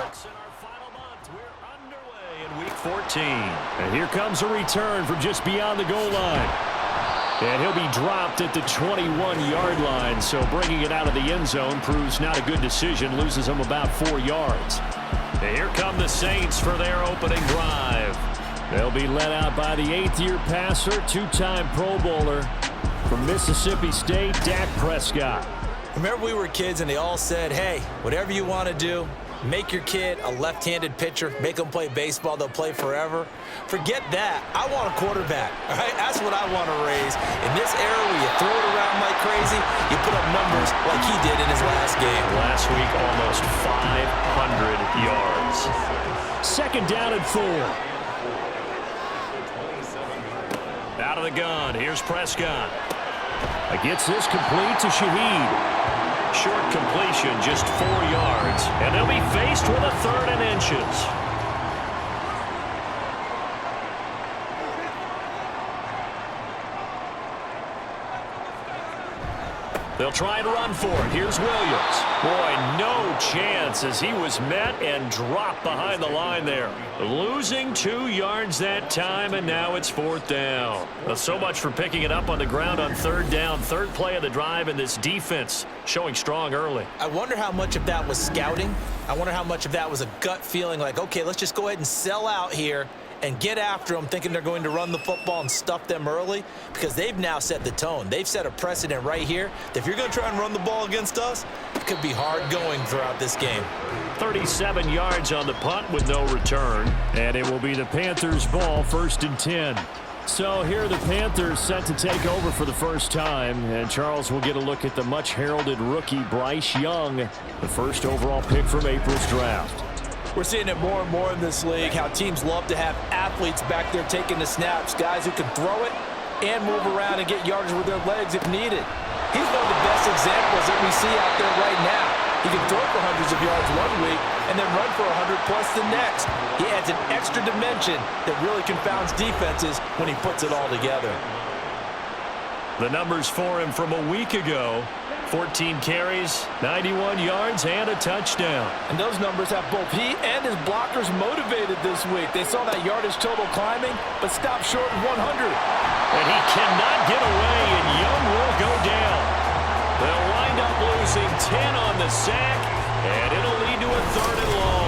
It's in our final month. We're underway in week 14. And here comes a return from just beyond the goal line. And he'll be dropped at the 21-yard line, so bringing it out of the end zone proves not a good decision, loses him about 4 yards. And here come the Saints for their opening drive. They'll be led out by the 8th-year passer, 2-time Pro Bowler from Mississippi State, Dak Prescott. Remember we were kids and they all said, hey, whatever you want to do, make your kid a left-handed pitcher, make them play baseball, they'll play forever. Forget that. I want a quarterback, all right? That's what I want to raise. In this era where you throw it around like crazy, you put up numbers like he did in his last game. Last week, almost 500 yards. Second down and 4. Out of the gun, here's Prescott. Gets this complete to Shaheed. Short completion, just 4 yards. And they'll be faced with a 3rd and inches. They'll try and run for it. Here's Williams. Boy, no chance as he was met and dropped behind the line there. Losing 2 yards that time, and now it's 4th down. Well, so much for picking it up on the ground on 3rd down. 3rd play of the drive, and this defense showing strong early. I wonder how much of that was scouting. I wonder how much of that was a gut feeling like, okay, let's just go ahead and sell out here and get after them, thinking they're going to run the football and stuff them early, because they've now set the tone. They've set a precedent right here that if you're going to try and run the ball against us, it could be hard going throughout this game. 37 yards on the punt with no return, and it will be the Panthers' ball, 1st and 10. So here are the Panthers set to take over for the first time, and Charles will get a look at the much-heralded rookie Bryce Young, the first overall pick from April's draft. We're seeing it more and more in this league, how teams love to have athletes back there taking the snaps, guys who can throw it and move around and get yardage with their legs if needed. He's one of the best examples that we see out there right now. He can throw for hundreds of yards one week and then run for 100-plus the next. He adds an extra dimension that really confounds defenses when he puts it all together. The numbers for him from a week ago: 14 carries, 91 yards, and a touchdown. And those numbers have both he and his blockers motivated this week. They saw that yardage total climbing, but stopped short of 100. And he cannot get away, and Young will go down. They'll wind up losing 10 on the sack, and it'll lead to a 3rd and long.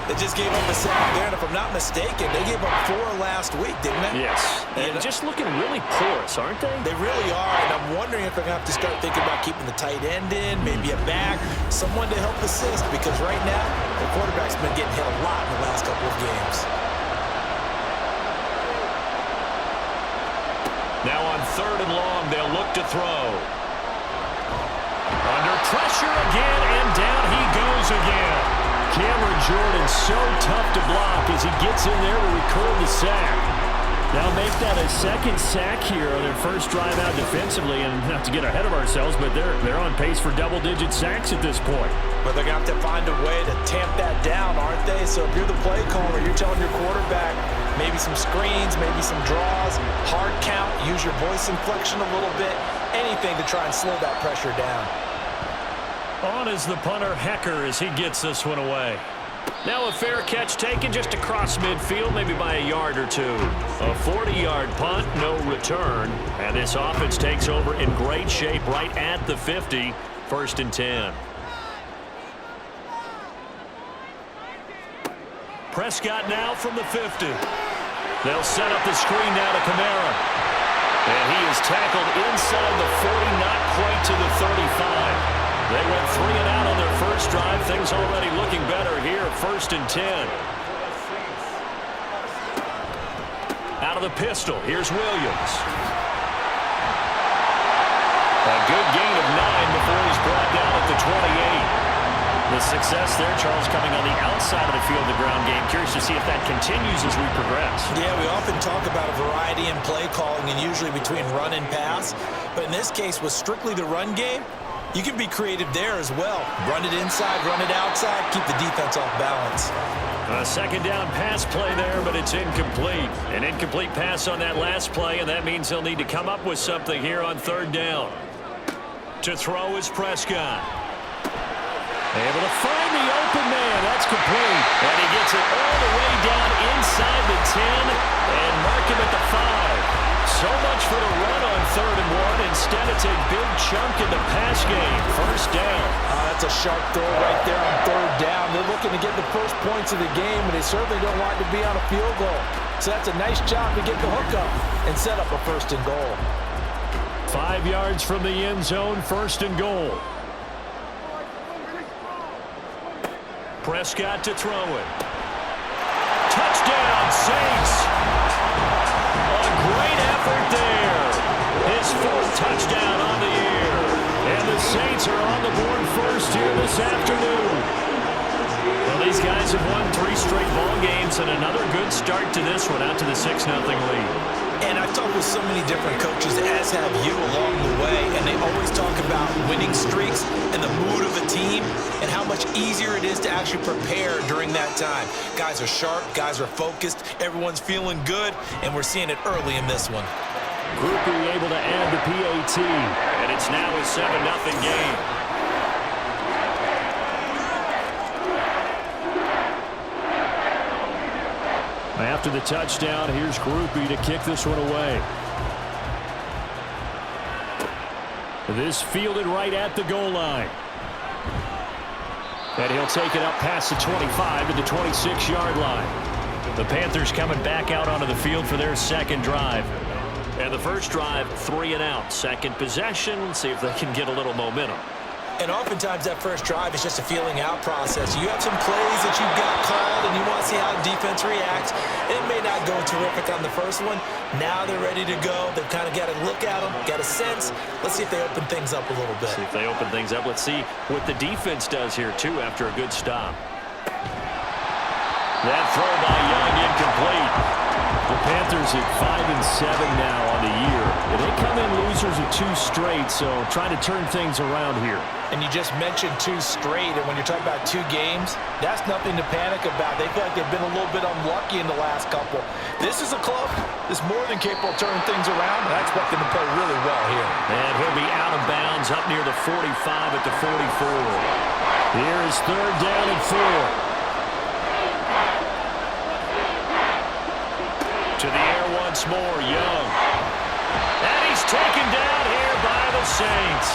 They just gave up a sack there, and if I'm not mistaken, they gave up 4 last week, didn't they? Yes, and just looking really porous, aren't they? They really are, and I'm wondering if they're going to have to start thinking about keeping the tight end in, maybe a back, someone to help assist, because right now, the quarterback's been getting hit a lot in the last couple of games. Now on 3rd and long, they'll look to throw. Under pressure again, and down he goes again. Cameron Jordan so tough to block as he gets in there to record the sack. Now make that a 2nd sack here on their first drive out defensively, and not to get ahead of ourselves, but they're on pace for double-digit sacks at this point. But they're going to have to find a way to tamp that down, aren't they? So if you're the play caller, you're telling your quarterback maybe some screens, maybe some draws, hard count, use your voice inflection a little bit, anything to try and slow that pressure down. On is the punter Hecker as he gets this one away. Now a fair catch taken just across midfield, maybe by a yard or two. A 40-yard punt, no return. And this offense takes over in great shape right at the 50, 1st and 10. Prescott now from the 50. They'll set up the screen now to Kamara. And he is tackled inside the 40, not quite to the 35. They went 3 and out on their first drive. Things already looking better here, 1st and 10. Out of the pistol, here's Williams. A good gain of 9 before he's brought down at the 28. The success there, Charles, coming on the outside of the field, the ground game. Curious to see if that continues as we progress. Yeah, we often talk about a variety in play calling and usually between run and pass. But in this case, with strictly the run game, you can be creative there as well. Run it inside, run it outside, keep the defense off balance. A 2nd down pass play there, but it's incomplete. An incomplete pass on that last play, and that means they'll need to come up with something here on 3rd down. To throw is Prescott. Able to find the open man. That's And he gets it all the way down inside the 10 and mark him at the 5. So much for the run on 3rd and 1. Instead, it's a big chunk in the pass game. First down. That's a sharp throw right there on 3rd down. They're looking to get the first points of the game, and they certainly don't want to be on a field goal. So that's a nice job to get the hook up and set up a 1st and goal. 5 yards from the end zone, 1st and goal. Prescott to throw it. Touchdown, Saints. A great effort there. His 4th touchdown on the year. And the Saints are on the board first here this afternoon. Well, these guys have won 3 straight ball games and another good start to this one out to the 6-0 lead. And I've talked with so many different coaches, as have you, along the way, and they always talk about winning streaks and the mood of a team and how much easier it is to actually prepare during that time. Guys are sharp, guys are focused, everyone's feeling good, and we're seeing it early in this one. Groupie able to add the PAT, and it's now a 7-0 game. After the touchdown, here's Groupie to kick this one away. This fielded right at the goal line. And he'll take it up past the 25 to the 26-yard line. The Panthers coming back out onto the field for their 2nd drive. And the first drive, 3 and out. 2nd possession, let's see if they can get a little momentum. And oftentimes that first drive is just a feeling out process. You have some plays that you've got called and you want to see how the defense reacts. It may not go terrific on the first one. Now they're ready to go. They've kind of got to look at them, got a sense. Let's see if they open things up a little bit. See if they open things up. Let's see what the defense does here, too, after a good stop. That throw by Young incomplete. The Panthers at 5-7 now on the year. They come in losers of 2 straight, so trying to turn things around here. And you just mentioned 2 straight, and when you're talking about 2 games, that's nothing to panic about. They feel like they've been a little bit unlucky in the last couple. This is a club that's more than capable of turning things around, and I expect them to play really well here. And he'll be out of bounds up near the 45 at the 44. Here is 3rd down and 4. To the air once more, Young. And he's taken down here by the Saints.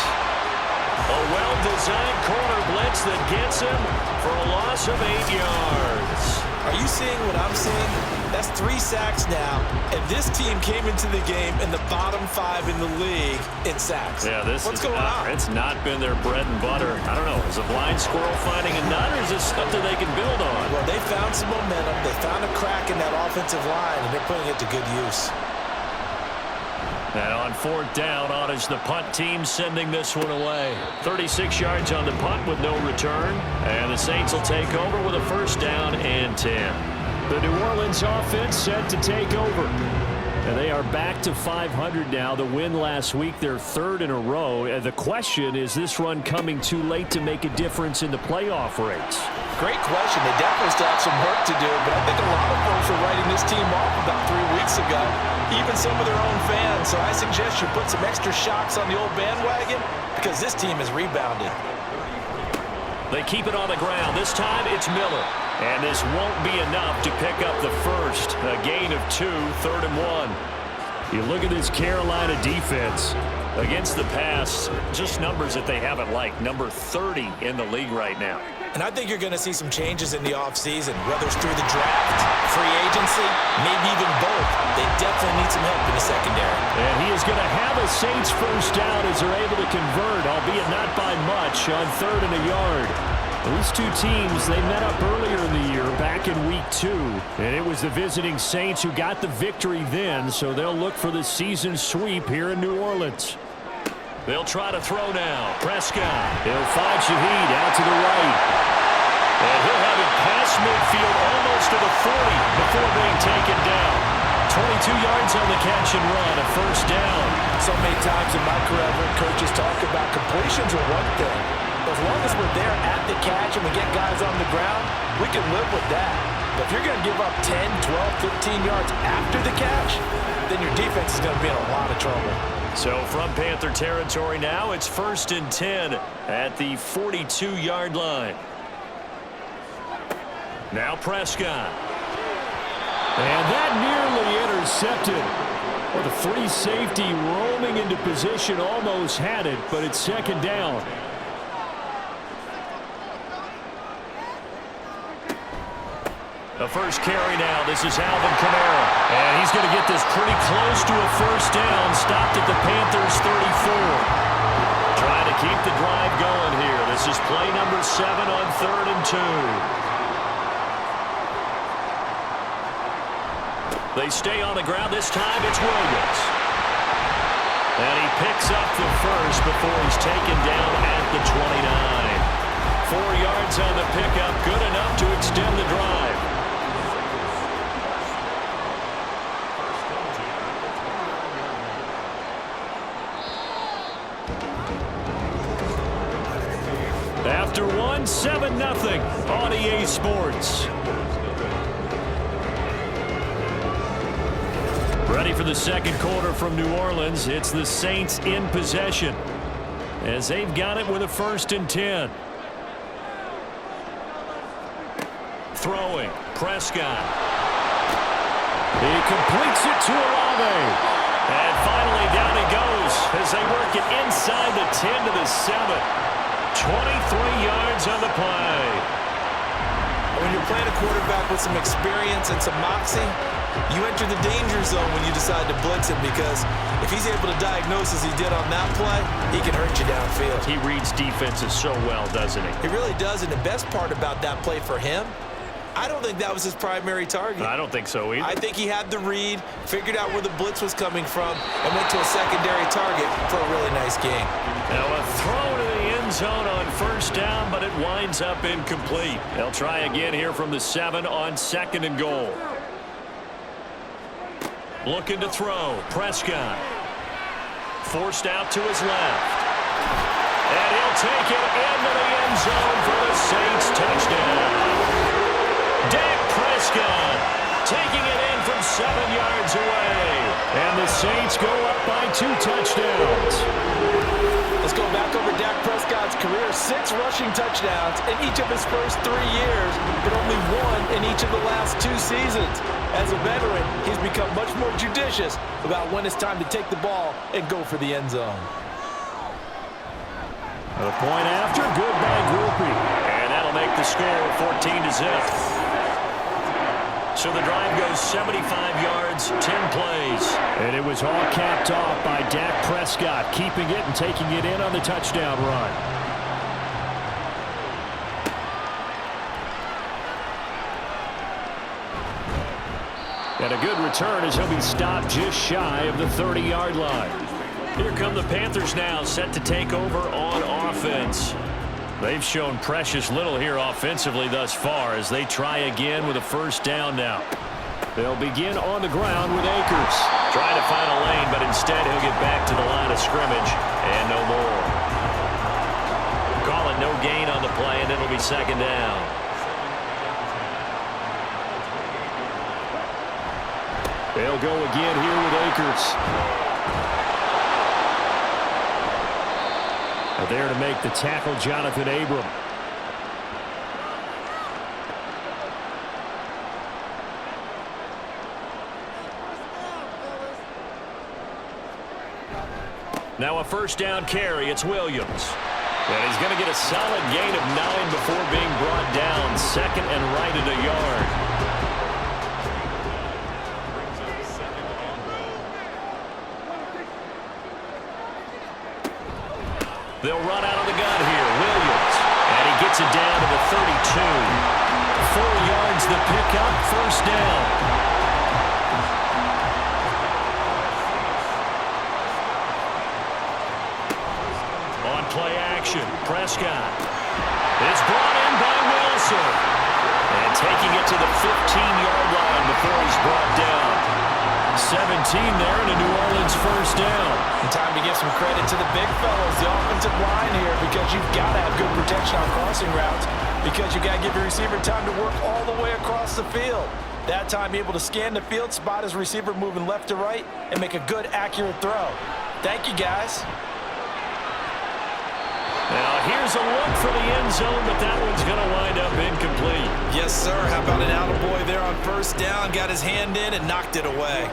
A well-designed corner blitz that gets him for a loss of 8 yards. Are you seeing what I'm seeing? That's 3 sacks now, and this team came into the game in the bottom 5 in the league in sacks. Yeah, What's going on? It's not been their bread and butter. I don't know. Is a blind squirrel finding a nut, or is this something they can build on? Well, they found some momentum. They found a crack in that offensive line, and they're putting it to good use. And on 4th down, on is the punt team sending this one away. 36 yards on the punt with no return. And the Saints will take over with a 1st down and 10. The New Orleans offense set to take over. And they are back to 500 now. The win last week, their 3rd in a row. And the question, is this run coming too late to make a difference in the playoff race? Great question. They definitely still have some work to do, but I think a lot of folks are writing this team off about 3 weeks ago, even some of their own fans. So I suggest you put some extra shocks on the old bandwagon because this team has rebounded. They keep it on the ground. This time it's Miller. And this won't be enough to pick up the first. A gain of 2, 3rd and 1. You look at this Carolina defense against the pass, just numbers that they haven't liked. Number 30 in the league right now. And I think you're going to see some changes in the offseason, whether it's through the draft, free agency, maybe even both. They definitely need some help in the secondary. And he is going to have a Saints 1st down as they're able to convert, albeit not by much, on 3rd and a yard. These 2 teams, they met up earlier in the year, back in week 2. And it was the visiting Saints who got the victory then, so they'll look for the season sweep here in New Orleans. They'll try to throw now. Prescott. He'll find Shaheed out to the right. And he'll have it past midfield almost to the 40 before being taken down. 22 yards on the catch and run, a 1st down. So many times in my career, I've heard coaches talk about completions are one thing. As long as we're there at the catch and we get guys on the ground, we can live with that. But if you're going to give up 10, 12, 15 yards after the catch, then your defense is going to be in a lot of trouble. So from Panther territory now, it's 1st and 10 at the 42-yard line. Now Prescott. And that nearly intercepted. Well, the free safety roaming into position almost had it, but it's second down. The first carry now. This is Alvin Kamara. And he's going to get this pretty close to a first down. Stopped at the Panthers 34. Trying to keep the drive going here. This is play number 7 on 3rd and 2. They stay on the ground. This time it's Williams. And he picks up the first before he's taken down at the 29. 4 yards on the pickup. Good enough to extend the drive. After 7-0 on EA Sports. Ready for the second quarter from New Orleans. It's the Saints in possession as they've got it with a 1st and 10. Throwing. Prescott. He completes it to Olave. And finally down he goes as they work it inside the 10 to the 7. 23 yards on the play. When you're playing a quarterback with some experience and some moxie, you enter the danger zone when you decide to blitz him, because if he's able to diagnose as he did on that play, he can hurt you downfield. He reads defenses so well, doesn't he? He really does, and the best part about that play for him, I don't think that was his primary target. I don't think so either. I think he had the read, figured out where the blitz was coming from, and went to a secondary target for a really nice game. Now a throw to the end zone on 1st down, but it winds up incomplete. They'll try again here from the 7 on 2nd and goal. Looking to throw. Prescott. Forced out to his left. And he'll take it into the end zone for the Saints touchdown. Dak Prescott taking it in from 7 yards away. And the Saints go up by 2 touchdowns. Let's go back over Dak Prescott's career. 6 rushing touchdowns in each of his first 3 years, but only 1 in each of the last 2 seasons. As a veteran, he's become much more judicious about when it's time to take the ball and go for the end zone. The point after, good by Groupie. And that'll make the score 14-0. So the drive goes 75 yards, 10 plays. And it was all capped off by Dak Prescott, keeping it and taking it in on the touchdown run. And a good return as he'll be stopped just shy of the 30-yard line. Here come the Panthers now, set to take over on offense. They've shown precious little here offensively thus far as they try again with a 1st down now. They'll begin on the ground with Akers. Trying to find a lane, but instead he'll get back to the line of scrimmage and no more. Call it no gain on the play, and it'll be 2nd down. They'll go again here with Akers. There to make the tackle, Jonathan Abram. Now a 1st down carry. It's Williams. And he's going to get a solid gain of 9 before being brought down. 2nd and right at a yard. They'll run out of the gun here. Williams. And he gets it down to the 32. 4 yards the pickup. 1st down. On play action. Prescott. It's brought in by Wilson. And taking it to the 15-yard line before he's brought down. 17 there and a New Orleans 1st down. And time to give some credit to the big fellas, the offensive line here, because you've got to have good protection on crossing routes, because you've got to give your receiver time to work all the way across the field. That time, be able to scan the field, spot his receiver moving left to right, and make a good, accurate throw. Thank you, guys. Now, here's Here's a look for the end zone, but that one's going to wind up incomplete. Yes, sir. How about an attaboy there on first down? Got his hand in and knocked it away.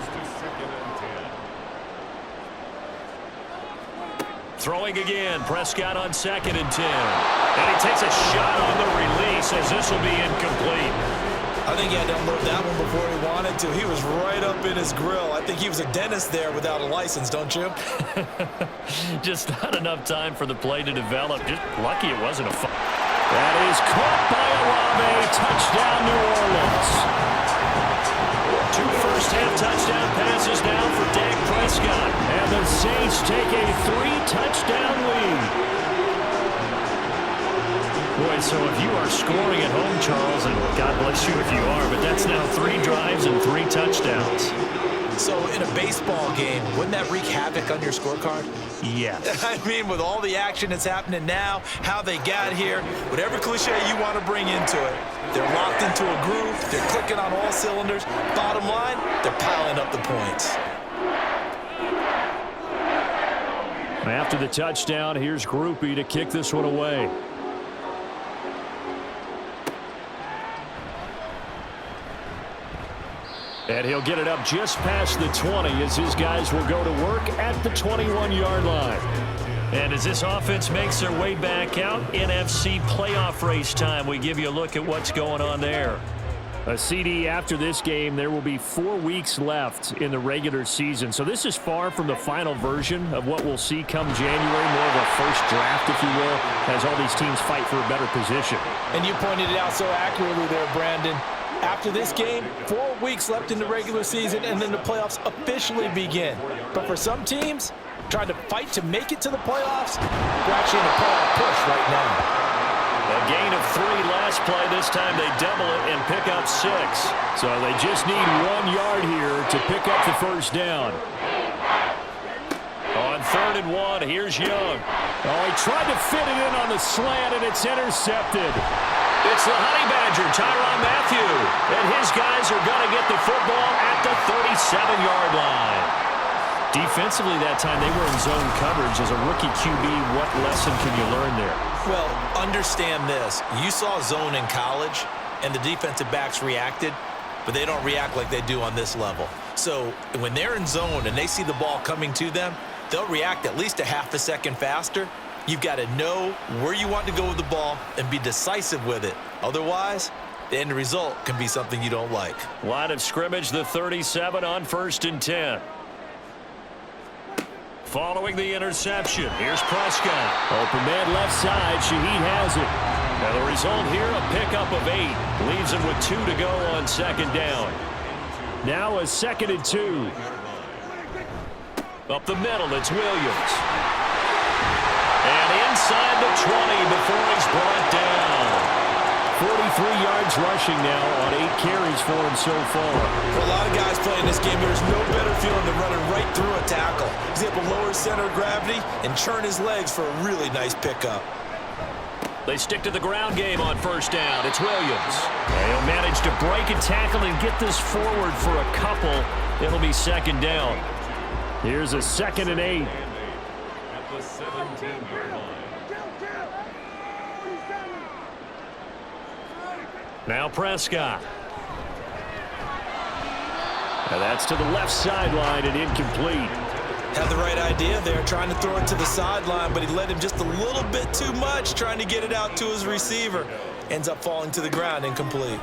Throwing again, Prescott on 2nd and 10. And he takes a shot on the release as this will be incomplete. I think he had to unload that one before he wanted to. He was right up in his grill. I think he was a dentist there without a license, don't you? Just not enough time for the play to develop. Just lucky it wasn't a foul. That is caught by Olave. Touchdown, New Orleans. 2 first-half touchdown passes now for Dak Prescott. And the Saints take a 3-touchdown lead. Boy, so if you are scoring at home, Charles, and God bless you if you are, but that's now 3 drives and 3 touchdowns. So in a baseball game, wouldn't that wreak havoc on your scorecard? Yes. I mean, with all the action that's happening now, how they got here, whatever cliche you want to bring into it, they're locked into a groove, they're clicking on all cylinders. Bottom line, they're piling up the points. After the touchdown, here's Groupie to kick this one away. And he'll get it up just past the 20 as his guys will go to work at the 21-yard line. And as this offense makes their way back out, NFC playoff race time, we give you a look at what's going on there. A CD after this game, there will be 4 weeks left in the regular season. So this is far from the final version of what we'll see come January, more of a first draft, if you will, as all these teams fight for a better position. And you pointed it out so accurately there, Brandon. After this game, 4 weeks left in the regular season, and then the playoffs officially begin. But for some teams, trying to fight to make it to the playoffs, they're actually in a playoff push right now. A gain of 3 last play. This time they double it and pick up 6. So they just need 1 yard here to pick up the first down. On 3rd and 1, here's Young. Oh, he tried to fit it in on the slant, and it's intercepted. It's the Honey Badger, Tyrann Mathieu. And his guys are going to get the football at the 37-yard line. Defensively that time, they were in zone coverage. As a rookie QB, what lesson can you learn there? Well, understand this. You saw zone in college, and the defensive backs reacted, but they don't react like they do on this level. So when they're in zone and they see the ball coming to them, they'll react at least a half a second faster. You've got to know where you want to go with the ball and be decisive with it. Otherwise, the end result can be something you don't like. Line of scrimmage, the 37 on 1st and 10. Following the interception, here's Prescott. Open man left side, Shaheed has it. Now the result here, a pickup of 8. Leaves him with 2 to go on 2nd down. Now a 2nd and 2. Up the middle, it's Williams. And inside the 20 before he's brought down. 43 yards rushing now on 8 carries for him so far. For a lot of guys playing this game, there's no better feeling than running right through a tackle. He's able to lower his center of gravity and churn his legs for a really nice pickup. They stick to the ground game on 1st down. It's Williams. And he'll manage to break a tackle and get this forward for a couple. It'll be 2nd down. Here's a 2nd and 8. Now Prescott. And that's to the left sideline and incomplete. Had the right idea there, trying to throw it to the sideline, but he led him just a little bit too much, trying to get it out to his receiver. Ends up falling to the ground, incomplete.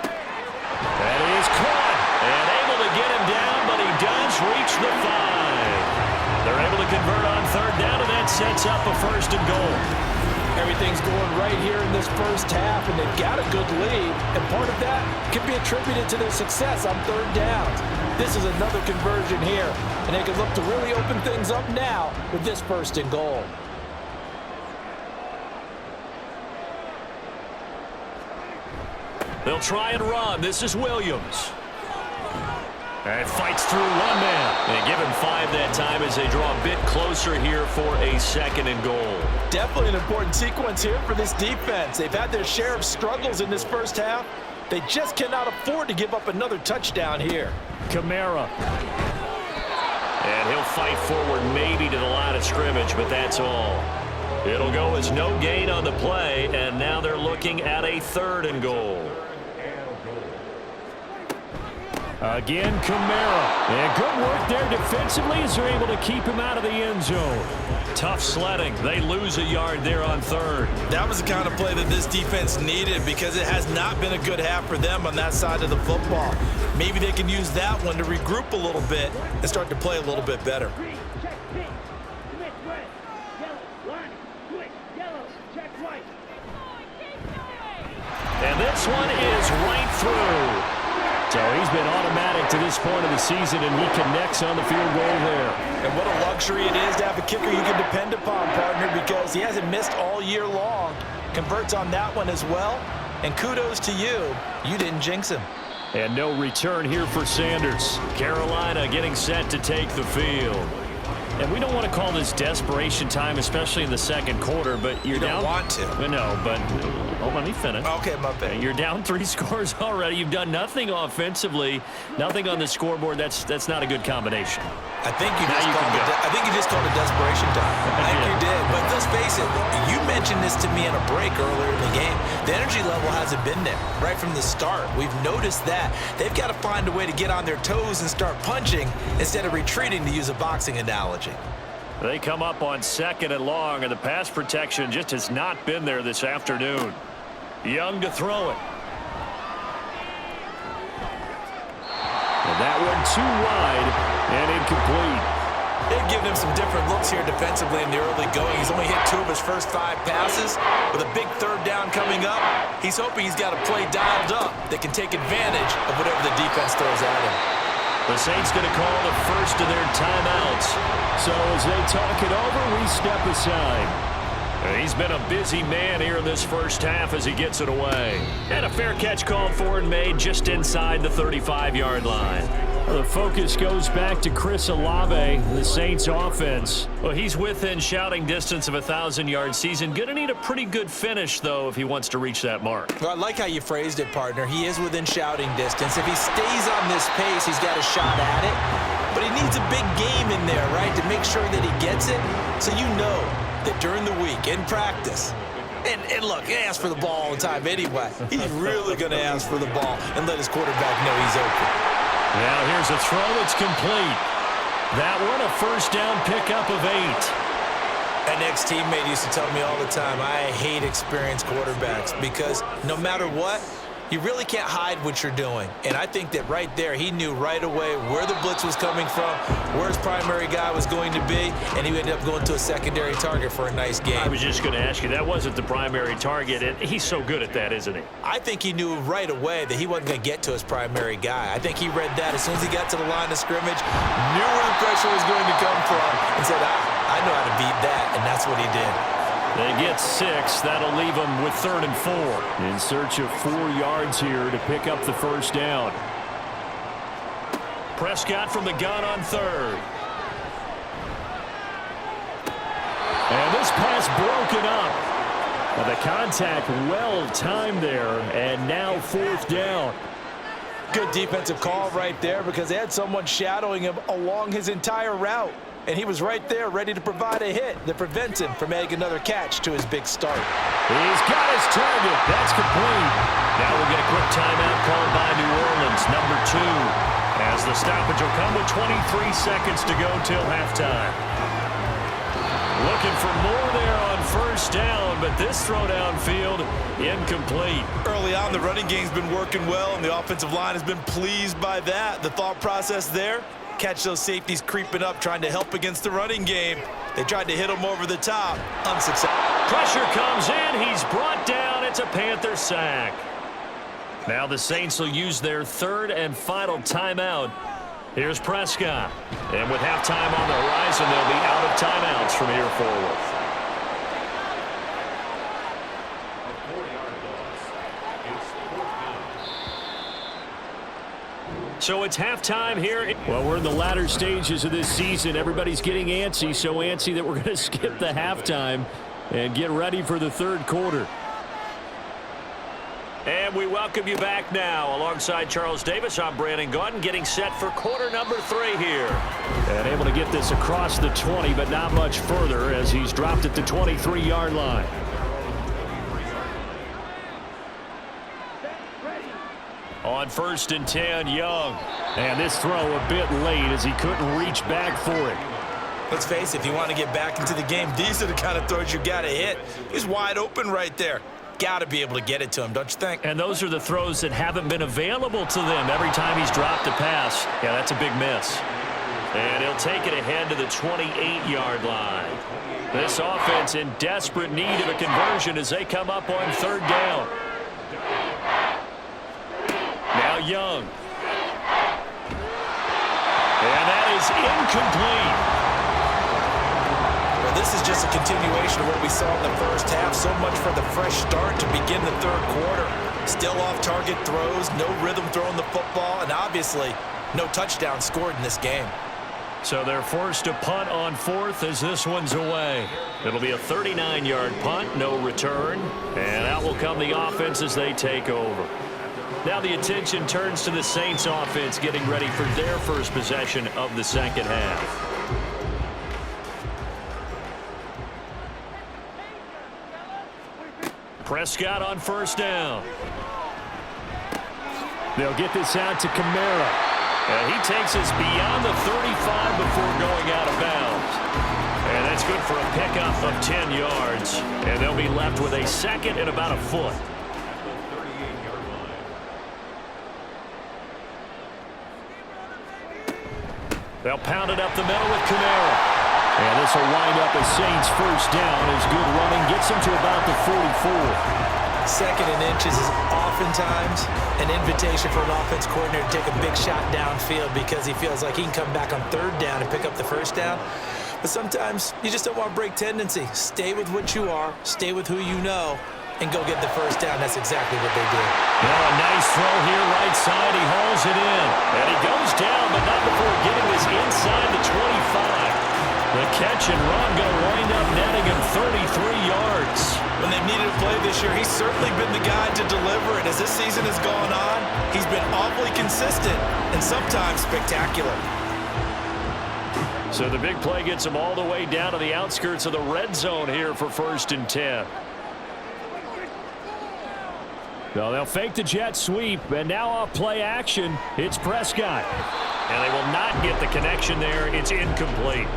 That is caught and able to get him down, but he does reach the 5. They're able to convert on 3rd down, and that sets up a 1st and goal. Everything's going right here in this first half, and they've got a good lead, and part of that can be attributed to their success on 3rd downs. This is another conversion here, and they can look to really open things up now with this 1st and goal. They'll try and run. This is Williams. And fights through 1 man. And give him 5 that time as they draw a bit closer here for a 2nd and goal. Definitely an important sequence here for this defense. They've had their share of struggles in this first half. They just cannot afford to give up another touchdown here. Kamara. And he'll fight forward maybe to the line of scrimmage, but that's all. It'll go as no gain on the play, and now they're looking at a 3rd and goal. Again, Kamara. And good work there defensively as they're able to keep him out of the end zone. Tough sledding. They lose a yard there on 3rd. That was the kind of play that this defense needed because it has not been a good half for them on that side of the football. Maybe they can use that one to regroup a little bit and start to play a little bit better. And this one is right through. So he's been automatic to this point of the season, and he connects on the field goal there. And what a luxury it is to have a kicker you can depend upon, partner, because he hasn't missed all year long. Converts on that one as well. And kudos to you. You didn't jinx him. And no return here for Sanders. Carolina getting set to take the field. And we don't want to call this desperation time, especially in the second quarter, but you're down. You don't want to. No, but let me finish. Okay, my bad. You're down 3 scores already. You've done nothing offensively, nothing on the scoreboard. That's not a good combination. I think you just called it desperation time. I think you did. But let's face it, you mentioned this to me in a break earlier in the game. The energy level hasn't been there right from the start. We've noticed that. They've got to find a way to get on their toes and start punching instead of retreating, to use a boxing analogy. They come up on 2nd and long, and the pass protection just has not been there this afternoon. Young to throw it. And that one too wide and incomplete. They've given him some different looks here defensively in the early going. He's only hit 2 of his first 5 passes. With a big 3rd down coming up, he's hoping he's got a play dialed up that can take advantage of whatever the defense throws at him. The Saints going to call the first of their timeouts. So as they talk it over, we step aside. He's been a busy man here in this first half as he gets it away. And a fair catch called for and made just inside the 35-yard line. The focus goes back to Chris Olave, the Saints offense. Well, he's within shouting distance of a 1,000-yard season. Going to need a pretty good finish, though, if he wants to reach that mark. Well, I like how you phrased it, partner. He is within shouting distance. If he stays on this pace, he's got a shot at it. But he needs a big game in there, right, to make sure that he gets it. So you know that during the week, in practice, and look, he asks for the ball all the time anyway. He's really going to ask for the ball and let his quarterback know he's open. Now here's a throw. It's complete. That one a first down pickup of 8. An ex-teammate used to tell me all the time, I hate experienced quarterbacks because no matter what, you really can't hide what you're doing. And I think that right there, he knew right away where the blitz was coming from, where his primary guy was going to be, and he ended up going to a secondary target for a nice game. I was just going to ask you, that wasn't the primary target, and he's so good at that, isn't he? I think he knew right away that he wasn't going to get to his primary guy. I think he read that as soon as he got to the line of scrimmage, knew where the pressure was going to come from, and said, I know how to beat that, and that's what he did. They get 6. That'll leave them with 3rd and 4. In search of 4 yards here to pick up the first down. Prescott from the gun on 3rd. And this pass broken up. Well, the contact well timed there, and now 4th down. Good defensive call right there because they had someone shadowing him along his entire route. And he was right there ready to provide a hit that prevents him from adding another catch to his big start. He's got his target. That's complete. Now we'll get a quick timeout called by New Orleans, number 2, as the stoppage will come with 23 seconds to go till halftime. Looking for more there on first down, but this throw downfield incomplete. Early on, the running game's been working well, and the offensive line has been pleased by that. The thought process there, catch those safeties creeping up, trying to help against the running game. They tried to hit him over the top. Unsuccessful. Pressure comes in. He's brought down. It's a Panther sack. Now the Saints will use their 3rd and final timeout. Here's Prescott. And with halftime on the horizon, they'll be out of timeouts from here forward. So it's halftime here. Well, we're in the latter stages of this season. Everybody's getting antsy, so antsy that we're going to skip the halftime and get ready for the 3rd quarter. And we welcome you back now. Alongside Charles Davis, I'm Brandon Gaudin, getting set for quarter number 3 here. And able to get this across the 20, but not much further as he's dropped at the 23-yard line. On 1st and 10, Young. And this throw a bit late as he couldn't reach back for it. Let's face it, if you want to get back into the game, these are the kind of throws you got to hit. He's wide open right there. Got to be able to get it to him, don't you think? And those are the throws that haven't been available to them every time he's dropped a pass. Yeah, that's a big miss. And he'll take it ahead to the 28-yard line. This offense in desperate need of a conversion as they come up on 3rd down. Now Young. And that is incomplete. Well, this is just a continuation of what we saw in the first half. So much for the fresh start to begin the 3rd quarter. Still off-target throws, no rhythm throwing the football, and obviously no touchdown scored in this game. So they're forced to punt on 4th as this one's away. It'll be a 39-yard punt, no return. And out will come the offense as they take over. Now the attention turns to the Saints offense getting ready for their first possession of the 2nd half. Prescott on 1st down. They'll get this out to Kamara. And he takes us beyond the 35 before going out of bounds. And that's good for a pickup of 10 yards. And they'll be left with a 2nd and about a foot. They'll pound it up the middle with Kamara. And this will wind up a Saints 1st down as good running gets them to about the 44. 2nd and inches is oftentimes an invitation for an offense coordinator to take a big shot downfield because he feels like he can come back on 3rd down and pick up the 1st down. But sometimes you just don't want to break tendency. Stay with what you are, stay with who you know, and go get the 1st down. That's exactly what they did. Now a nice throw here right side. He hauls it in. And he goes down, but not before getting this inside the 25. The catch and run going to wind up netting him 33 yards. When they've needed a play this year, he's certainly been the guy to deliver it. As this season has gone on, he's been awfully consistent and sometimes spectacular. So the big play gets him all the way down to the outskirts of the red zone here for 1st and 10. So they'll fake the jet sweep, and now off play action, it's Prescott. And they will not get the connection there. It's incomplete.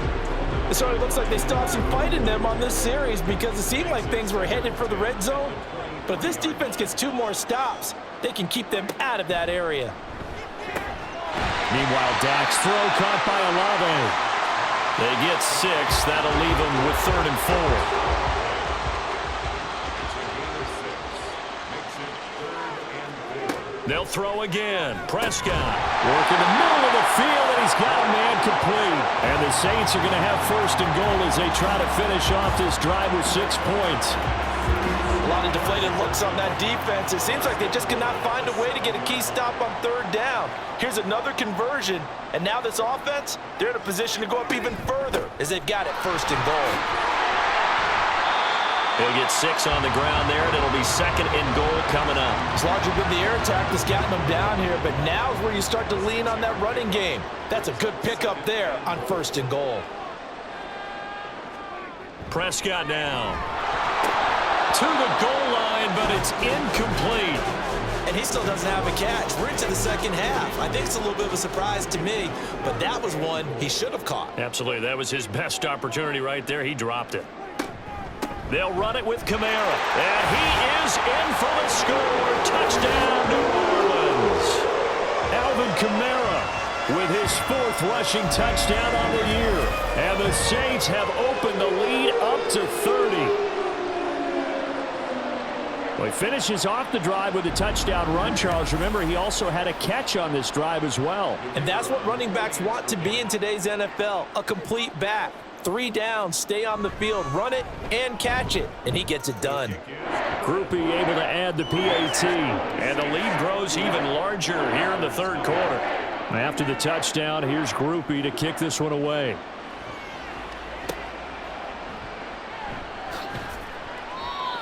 It sort of looks like they still have some fight in them on this series because it seemed like things were headed for the red zone. But if this defense gets 2 more stops, they can keep them out of that area. Meanwhile, Dak's throw caught by Olave. They get 6. That'll leave them with 3rd and 4. They'll throw again. Prescott working the middle of the field, and he's got a man complete. And the Saints are going to have 1st and goal as they try to finish off this drive with 6 points. A lot of deflated looks on that defense. It seems like they just cannot find a way to get a key stop on 3rd down. Here's another conversion, and now this offense, they're in a position to go up even further as they've got it 1st and goal. He'll get 6 on the ground there, and it'll be 2nd and goal coming up. It's largely been the air attack that's gotten them down here, but now is where you start to lean on that running game. That's a good pickup there on 1st and goal. Prescott now to the goal line, but it's incomplete. And he still doesn't have a catch. We're into the 2nd half. I think it's a little bit of a surprise to me, but that was one he should have caught. Absolutely. That was his best opportunity right there. He dropped it. They'll run it with Kamara. And he is in for the score. Touchdown, New Orleans. Alvin Kamara with his 4th rushing touchdown on the year. And the Saints have opened the lead up to 30. Well, he finishes off the drive with a touchdown run, Charles. Remember, he also had a catch on this drive as well. And that's what running backs want to be in today's NFL, a complete back. 3 downs, stay on the field, run it, and catch it. And he gets it done. Groupie able to add the PAT. And the lead grows even larger here in the 3rd quarter. After the touchdown, here's Groupie to kick this one away.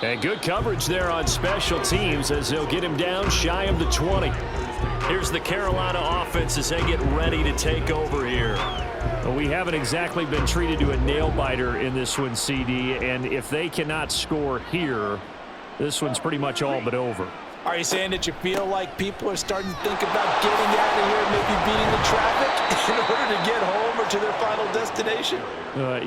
And good coverage there on special teams as they'll get him down shy of the 20. Here's the Carolina offense as they get ready to take over here. Well, we haven't exactly been treated to a nail-biter in this one, CD, and if they cannot score here, this one's pretty much all but over. Are you saying that you feel like people are starting to think about getting out of here and maybe beating the traffic in order to get home or to their final destination?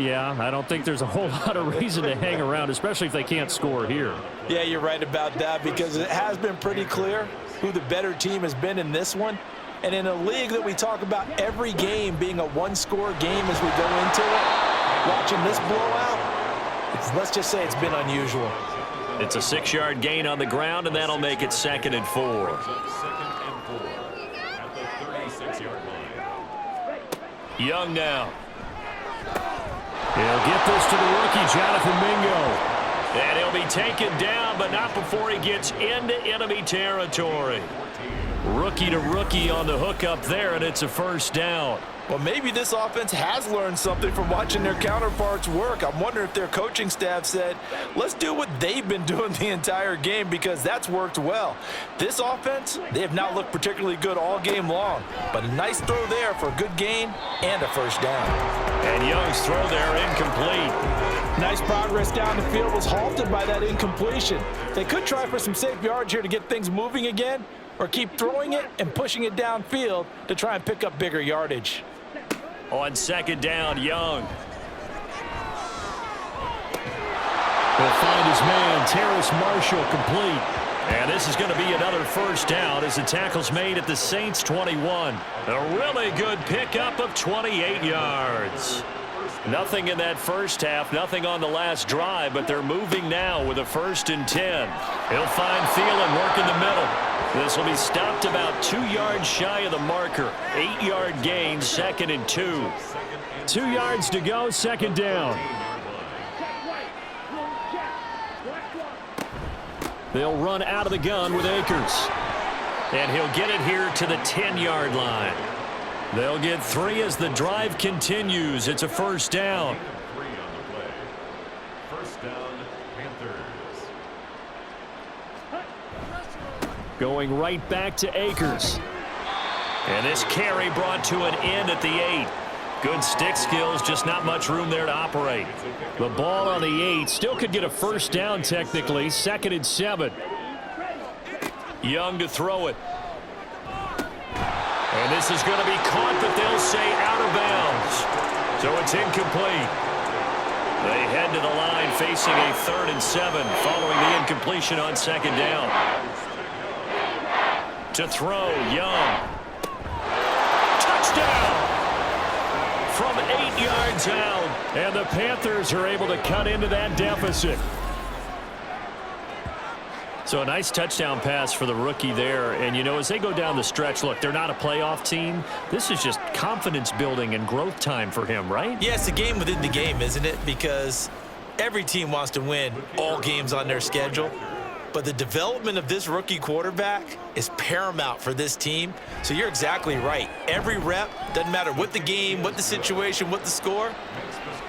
Yeah, I don't think there's a whole lot of reason to hang around, especially if they can't score here. Yeah, you're right about that because it has been pretty clear who the better team has been in this one. And in a league that we talk about every game being a one-score game as we go into it, watching this blowout, let's just say it's been unusual. It's a 6-yard gain on the ground, and that'll make it 2nd and 4. Young now. He'll get this to the rookie, Jonathan Mingo. And he'll be taken down, but not before he gets into enemy territory. Rookie to rookie on the hookup there, and it's a first down. Well, maybe this offense has learned something from watching their counterparts work. I'm wondering if their coaching staff said, let's do what they've been doing the entire game because that's worked well. This offense, they have not looked particularly good all game long, but a nice throw there for a good gain and a first down. And Young's throw there incomplete. Nice progress down the field was halted by that incompletion. They could try for some safe yards here to get things moving again, or keep throwing it and pushing it downfield to try and pick up bigger yardage. On 2nd down, Young. He'll find his man, Terrace Marshall, complete. And this is going to be another first down as the tackle's made at the Saints' 21. A really good pickup of 28 yards. Nothing in that first half, nothing on the last drive, but they're moving now with a 1st and 10. He'll find Thielen working the middle. This will be stopped about 2 yards shy of the marker. 8-yard gain, 2nd and 2. 2 yards to go, 2nd down. They'll run out of the gun with Akers. And he'll get it here to the 10-yard line. They'll get 3 as the drive continues. It's a first down. First down, Panthers. Going right back to Akers. And this carry brought to an end at the 8. Good stick skills, just not much room there to operate. The ball on the 8 still could get a first down technically. 2nd and 7. Young to throw it. And this is going to be caught, but they'll say out of bounds. So it's incomplete. They head to the line facing a 3rd and 7 following the incompletion on 2nd down. To throw, Young. Touchdown! From 8 yards out, and the Panthers are able to cut into that deficit. So a nice touchdown pass for the rookie there. And, you know, as they go down the stretch, look, they're not a playoff team. This is just confidence building and growth time for him, right? Yeah, it's a game within the game, isn't it? Because every team wants to win all games on their schedule. But the development of this rookie quarterback is paramount for this team. So you're exactly right. Every rep, doesn't matter what the game, what the situation, what the score,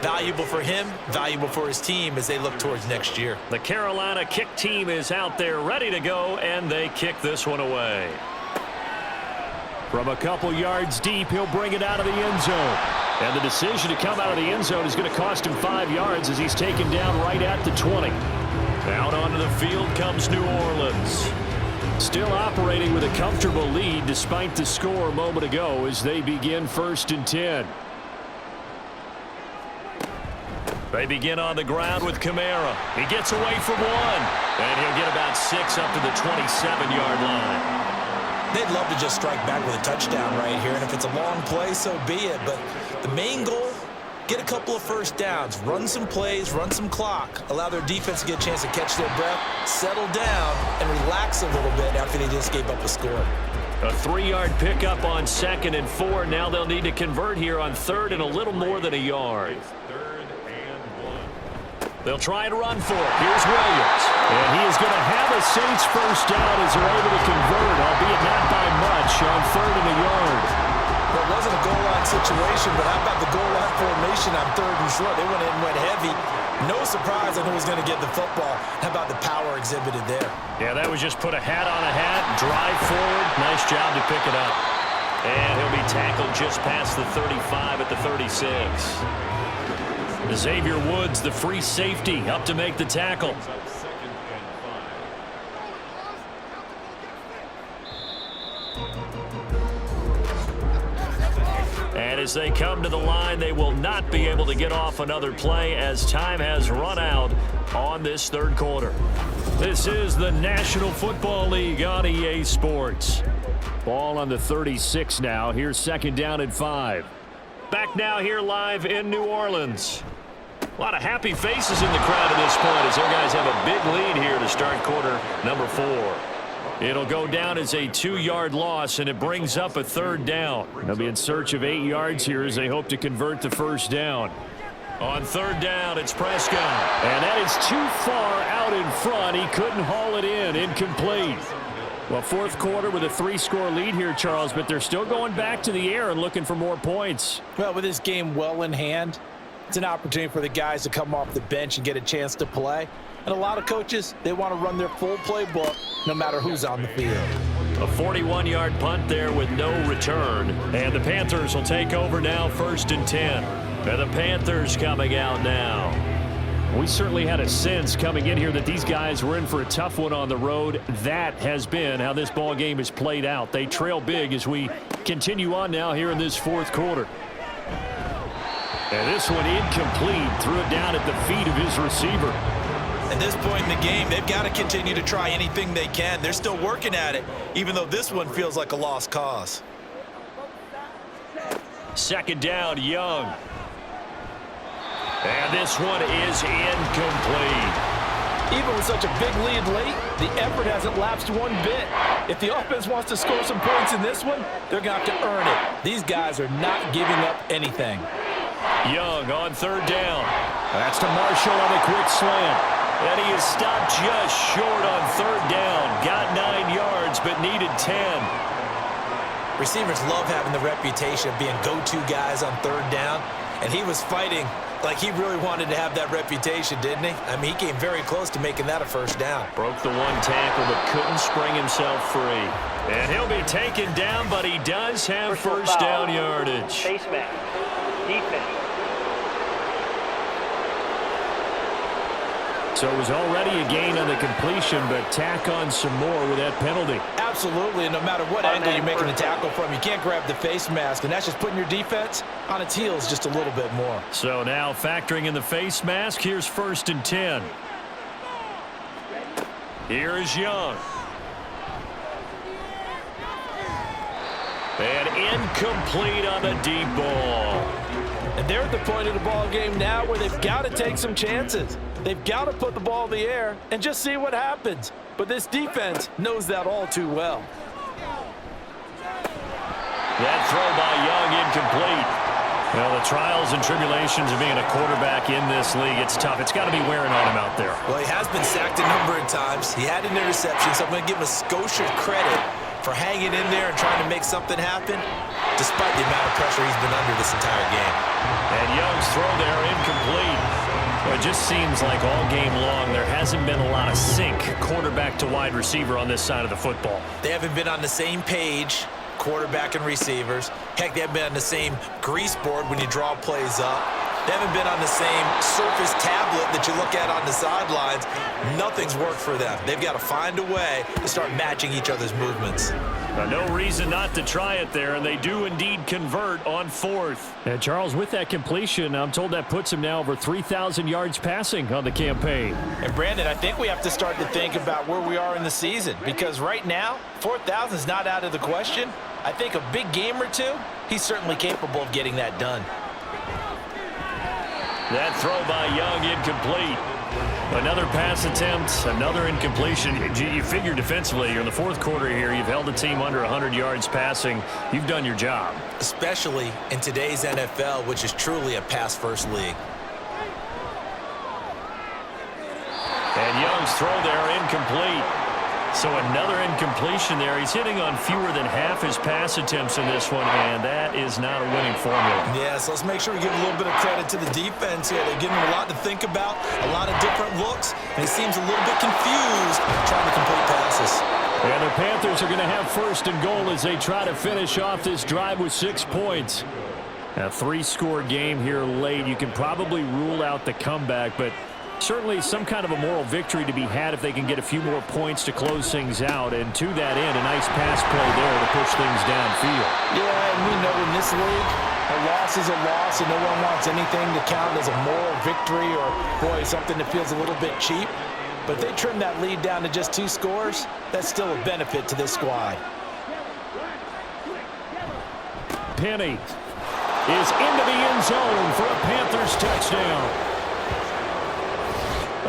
valuable for him, valuable for his team as they look towards next year. The Carolina kick team is out there ready to go, and they kick this one away. From a couple yards deep, he'll bring it out of the end zone. And the decision to come out of the end zone is going to cost him 5 yards as he's taken down right at the 20. Out onto the field comes New Orleans. Still operating with a comfortable lead despite the score a moment ago as they begin 1st and 10. They begin on the ground with Kamara. He gets away from 1. And he'll get about 6 up to the 27-yard line. They'd love to just strike back with a touchdown right here. And if it's a long play, so be it. But the main goal, get a couple of first downs, run some plays, run some clock, allow their defense to get a chance to catch their breath, settle down, and relax a little bit after they just gave up a score. A 3-yard pickup on 2nd and 4. Now they'll need to convert here on 3rd and a little more than a yard. 3rd and 1. They'll try and run for it. Here's Williams. And he is going to have a Saints first down as they're able to convert, albeit not by much, on 3rd and a yard. Well, it wasn't a goal line situation, but how about the goal line formation on 3rd and short? They went in and went heavy. No surprise on who was going to get the football. How about the power exhibited there? Yeah, that was just put a hat on a hat, drive forward. Nice job to pick it up. And he'll be tackled just past the 35 at the 36. Xavier Woods, the free safety, up to make the tackle. And as they come to the line, they will not be able to get off another play as time has run out on this third quarter. This is the National Football League on EA Sports. Ball on the 36 now. Here's second down and 5. Back now here live in New Orleans. A lot of happy faces in the crowd at this point as their guys have a big lead here to start quarter number 4. It'll go down as a 2-yard loss, and it brings up a third down. They'll be in search of 8 yards here as they hope to convert the first down. On third down, it's Prescott. And that is too far out in front. He couldn't haul it in. Incomplete. Well, fourth quarter with a 3-score lead here, Charles, but they're still going back to the air and looking for more points. Well, with this game well in hand, it's an opportunity for the guys to come off the bench and get a chance to play. And a lot of coaches, they want to run their full playbook no matter who's on the field. A 41-yard punt there with no return. And the Panthers will take over now, first and 10. And the Panthers coming out now. We certainly had a sense coming in here that these guys were in for a tough one on the road. That has been how this ball game has played out. They trail big as we continue on now here in this fourth quarter. And this one incomplete. Threw it down at the feet of his receiver. At this point in the game, they've got to continue to try anything they can. They're still working at it, even though this one feels like a lost cause. Second down, Young. And this one is incomplete. Even with such a big lead late, the effort hasn't lapsed one bit. If the offense wants to score some points in this one, they're going to have to earn it. These guys are not giving up anything. Young on third down. That's to Marshall on a quick slant. And he is stopped just short on third down. Got 9 yards, but needed 10. Receivers love having the reputation of being go-to guys on third down. And he was fighting like he really wanted to have that reputation, didn't he? I mean, he came very close to making that a first down. Broke the one tackle, but couldn't spring himself free. And he'll be taken down, but he does have first down yardage. Face mask. Defense. So it was already a gain on the completion, but tack on some more with that penalty. Absolutely, and no matter what angle you're making a tackle from, you can't grab the face mask, and that's just putting your defense on its heels just a little bit more. So now factoring in the face mask, here's first and 10. Here is Young. And incomplete on the deep ball. And they're at the point of the ball game now where they've got to take some chances. They've got to put the ball in the air and just see what happens. But this defense knows that all too well. That throw by Young incomplete. Well, the trials and tribulations of being a quarterback in this league, it's tough. It's got to be wearing on him out there. Well, he has been sacked a number of times. He had an interception, so I'm going to give him a skosh of credit for hanging in there and trying to make something happen, despite the amount of pressure he's been under this entire game. And Young's throw there incomplete. Well, it just seems like all game long there hasn't been a lot of sync quarterback to wide receiver on this side of the football. They haven't been on the same page, quarterback and receivers. Heck, they haven't been on the same grease board when you draw plays up. They haven't been on the same surface tablet that you look at on the sidelines. Nothing's worked for them. They've got to find a way to start matching each other's movements. No reason not to try it there, and they do indeed convert on fourth. And Charles, with that completion, I'm told that puts him now over 3,000 yards passing on the campaign. And Brandon, I think we have to start to think about where we are in the season, because right now, 4,000 is not out of the question. I think a big game or two, he's certainly capable of getting that done. That throw by Young incomplete. Another pass attempt, another incompletion. You figure defensively, you're in the fourth quarter here, you've held the team under 100 yards passing. You've done your job. Especially in today's NFL, which is truly a pass-first league. And Young's throw there incomplete. So another incompletion there. He's hitting on fewer than half his pass attempts in this one, and that is not a winning formula. Yeah, so let's make sure we give a little bit of credit to the defense here. They're giving him a lot to think about, a lot of different looks, and he seems a little bit confused trying to complete passes. And the Panthers are going to have first and goal as they try to finish off this drive with 6 points. A 3-score game here late. You can probably rule out the comeback, but certainly some kind of a moral victory to be had if they can get a few more points to close things out. And to that end, a nice pass play there to push things downfield. Yeah, and we know in this league, a loss is a loss, and no one wants anything to count as a moral victory or, boy, something that feels a little bit cheap. But if they trim that lead down to just 2 scores, that's still a benefit to this squad. Penny is into the end zone for a Panthers touchdown.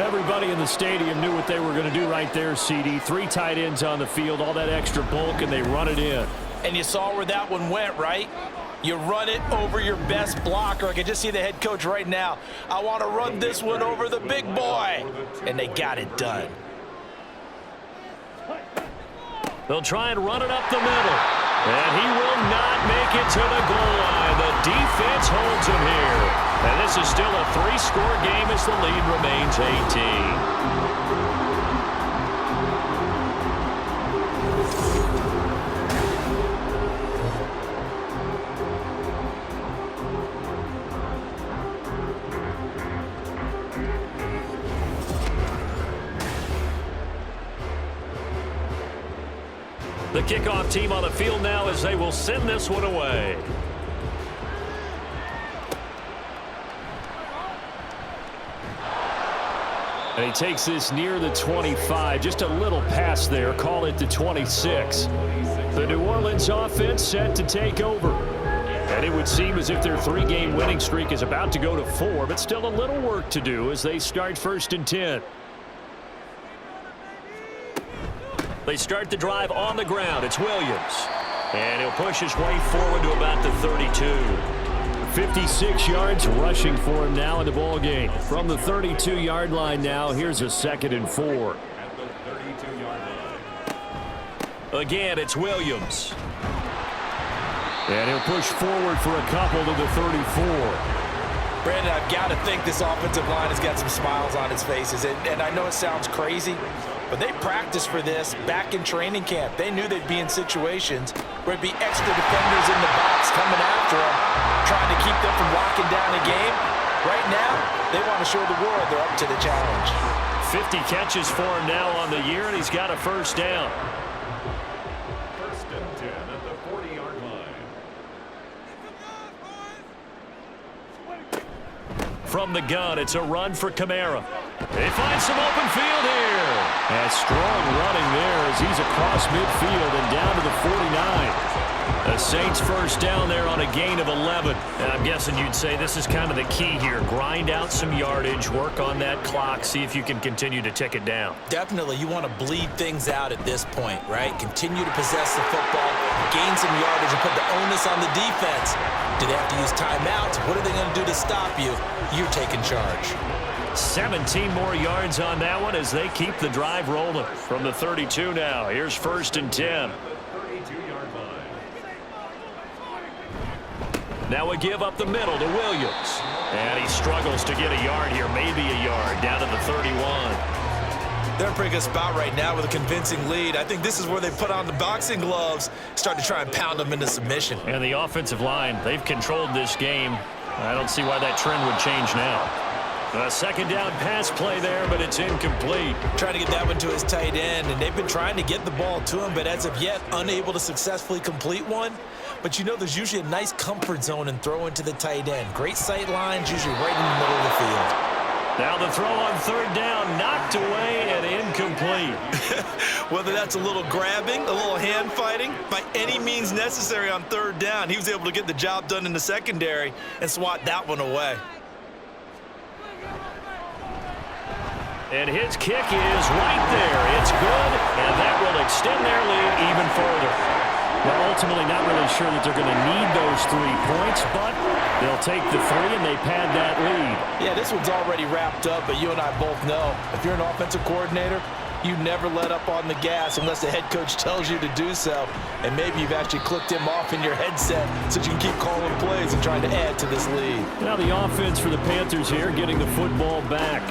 Everybody in the stadium knew what they were going to do right there, CD. 3 tight ends on the field, all that extra bulk, and they run it in. And you saw where that one went, right? You run it over your best blocker. I can just see the head coach right now. I want to run this one over the big boy. And they got it done. They'll try and run it up the middle. And he will not make it to the goal line. The defense holds him here. And this is still a 3-score game as the lead remains 18. The kickoff team on the field now as they will send this one away. And he takes this near the 25. Just a little pass there. Call it the 26. The New Orleans offense set to take over. And it would seem as if their 3-game winning streak is about to go to 4, but still a little work to do as they start 1st and 10. They start the drive on the ground. It's Williams. And he'll push his way forward to about the 32. 56 yards rushing for him now in the ball game. From the 32-yard line now, here's a 2nd and 4. At the 32-yard line. Again, it's Williams. And he'll push forward for a couple to the 34. Brandon, I've got to think this offensive line has got some smiles on its faces. And I know it sounds crazy, but they practiced for this back in training camp. They knew they'd be in situations where it'd be extra defenders in the box coming after them, trying to keep them from locking down a game. Right now, they want to show the world they're up to the challenge. 50 catches for him now on the year, and he's got a 1st down. 1st and 10 at the 40-yard line. From the gun, it's a run for Kamara. They find some open field here. And strong running there as he's across midfield and down to the 49. The Saints 1st down there on a gain of 11. And I'm guessing you'd say this is kind of the key here. Grind out some yardage, work on that clock, see if you can continue to tick it down. Definitely, you want to bleed things out at this point, right? Continue to possess the football, gain some yardage, and put the onus on the defense. Do they have to use timeouts? What are they going to do to stop you? You're taking charge. 17 more yards on that one as they keep the drive rolling. From the 32 now, here's 1st and 10. Now we give up the middle to Williams. And he struggles to get a yard here, maybe a yard, down to the 31. They're in a pretty good spot right now with a convincing lead. I think this is where they put on the boxing gloves, start to try and pound them into submission. And the offensive line, they've controlled this game. I don't see why that trend would change now. A 2nd down pass play there, but it's incomplete. Trying to get that one to his tight end, and they've been trying to get the ball to him, but as of yet, unable to successfully complete one. But you know there's usually a nice comfort zone in throwing to the tight end. Great sight lines, usually right in the middle of the field. Now the throw on 3rd down, knocked away and incomplete. Whether that's a little grabbing, a little hand fighting, by any means necessary on 3rd down, he was able to get the job done in the secondary and swat that one away. And his kick is right there. It's good, and that will extend their lead even further. Well, ultimately not really sure that they're going to need those 3 points, but they'll take the 3 and they pad that lead. Yeah, this one's already wrapped up, but you and I both know if you're an offensive coordinator, You never let up on the gas unless the head coach tells you to do so. And maybe you've actually clicked him off in your headset so you can keep calling plays and trying to add to this lead. Now the offense for the Panthers here getting the football back.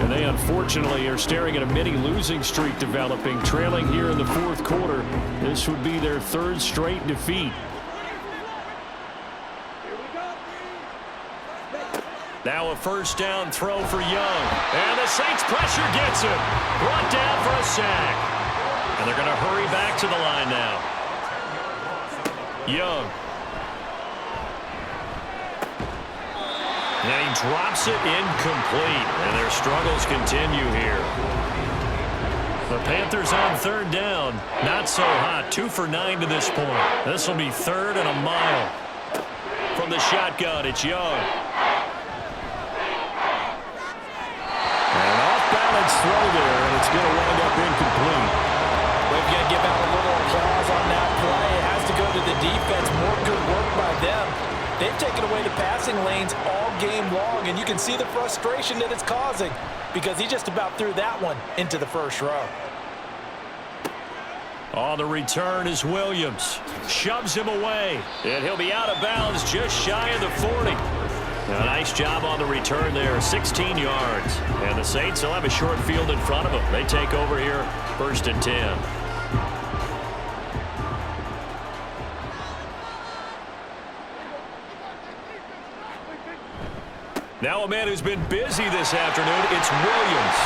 And they unfortunately are staring at a mini losing streak developing, trailing here in the fourth quarter. This would be their third straight defeat. Now a first down throw for Young. And the Saints pressure gets him. Brought down for a sack. And they're going to hurry back to the line now. Young. And he drops it incomplete. And their struggles continue here. The Panthers on third down. Not so hot. 2 for 9 to this point. This will be third and a mile. From the shotgun, it's Young. Throw there, and it's going to wind up incomplete. We've got to give out a little applause on that play. It has to go to the defense. More good work by them. They've taken away the passing lanes all game long, and you can see the frustration that it's causing because he just about threw that one into the first row. On the return is Williams. Shoves him away, and he'll be out of bounds just shy of the 40. A nice job on the return there, 16 yards. And the Saints will have a short field in front of them. They take over here, 1st and 10. Now a man who's been busy this afternoon, it's Williams.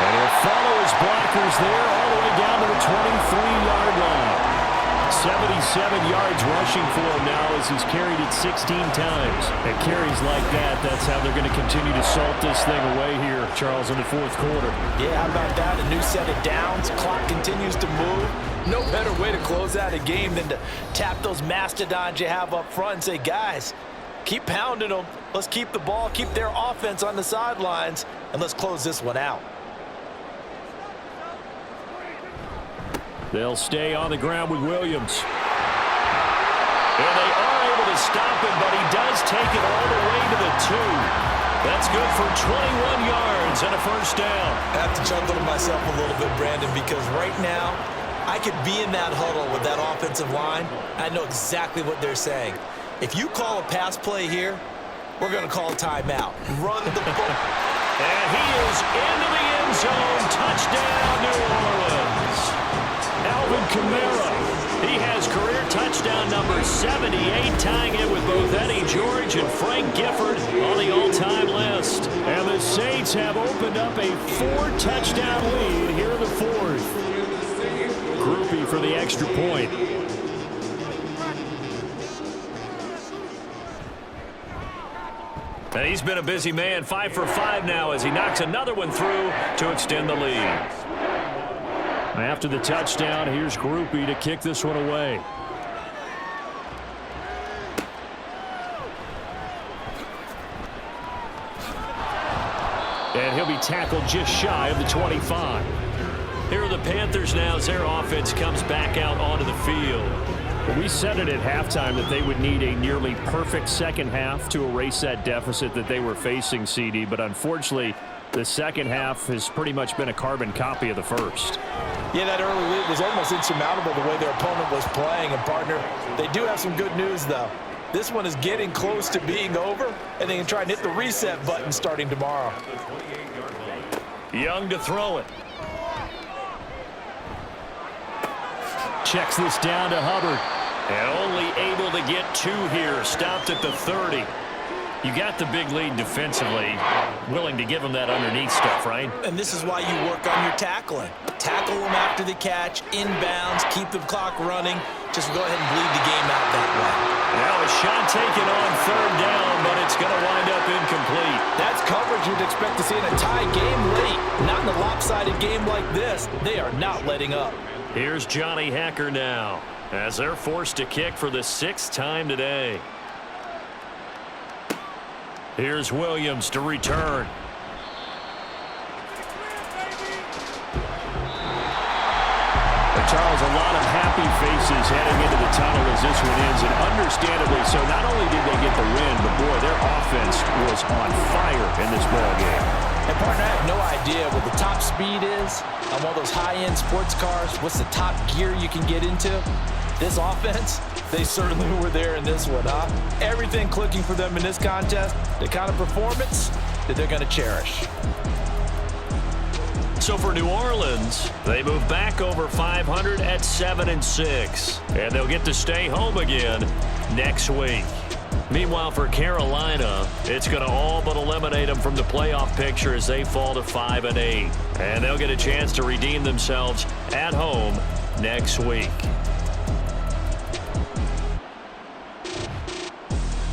And he'll follow his blockers there all the way down to the 23-yard line. 77 yards rushing for him now as he's carried it 16 times. And carries like that, that's how they're going to continue to salt this thing away here, Charles, in the fourth quarter. Yeah, how about that? A new set of downs. Clock continues to move. No better way to close out a game than to tap those mastodons you have up front and say, guys, keep pounding them. Let's keep the ball, keep their offense on the sidelines, and let's close this one out. They'll stay on the ground with Williams. And they are able to stop him, but he does take it all the way to the 2. That's good for 21 yards and a first down. I have to chuckle to myself a little bit, Brandon, because right now I could be in that huddle with that offensive line. I know exactly what they're saying. If you call a pass play here, we're going to call a timeout. Run the ball. And he is into the end zone. Touchdown, New Orleans. Alvin Kamara, he has career touchdown number 78, tying it with both Eddie George and Frank Gifford on the all-time list. And the Saints have opened up a 4-touchdown lead here in the fourth. Groupie for the extra point. And he's been a busy man, 5 for 5 now as he knocks another one through to extend the lead. After the touchdown, here's Groupie to kick this one away. And he'll be tackled just shy of the 25. Here are the Panthers now as their offense comes back out onto the field. We said it at halftime that they would need a nearly perfect second half to erase that deficit that they were facing, CD, but unfortunately, the second half has pretty much been a carbon copy of the first. Yeah, that early lead was almost insurmountable the way their opponent was playing. And, partner, they do have some good news, though. This one is getting close to being over, and they can try and hit the reset button starting tomorrow. Young to throw it. Checks this down to Hubbard. And only able to get 2 here. Stopped at the 30. You got the big lead defensively. Willing to give them that underneath stuff, right? And this is why you work on your tackling. Tackle them after the catch, inbounds, keep the clock running. Just go ahead and bleed the game out that way. Now a shot taken on third down, but it's going to wind up incomplete. That's coverage you'd expect to see in a tie game late. Not in a lopsided game like this. They are not letting up. Here's Johnny Hacker now as they're forced to kick for the 6th time today. Here's Williams to return. Charles, a lot of happy faces heading into the tunnel as this one ends, and understandably so. Not only did they get the win, but boy, their offense was on fire in this ball game. And partner, I have no idea what the top speed is on one of those high-end sports cars. What's the top gear you can get into? This offense, they certainly were there in this one, huh? Everything clicking for them in this contest, the kind of performance that they're going to cherish. So for New Orleans, they move back over 500 at 7-6, and they'll get to stay home again next week. Meanwhile, for Carolina, it's going to all but eliminate them from the playoff picture as they fall to 5-8, and they'll get a chance to redeem themselves at home next week.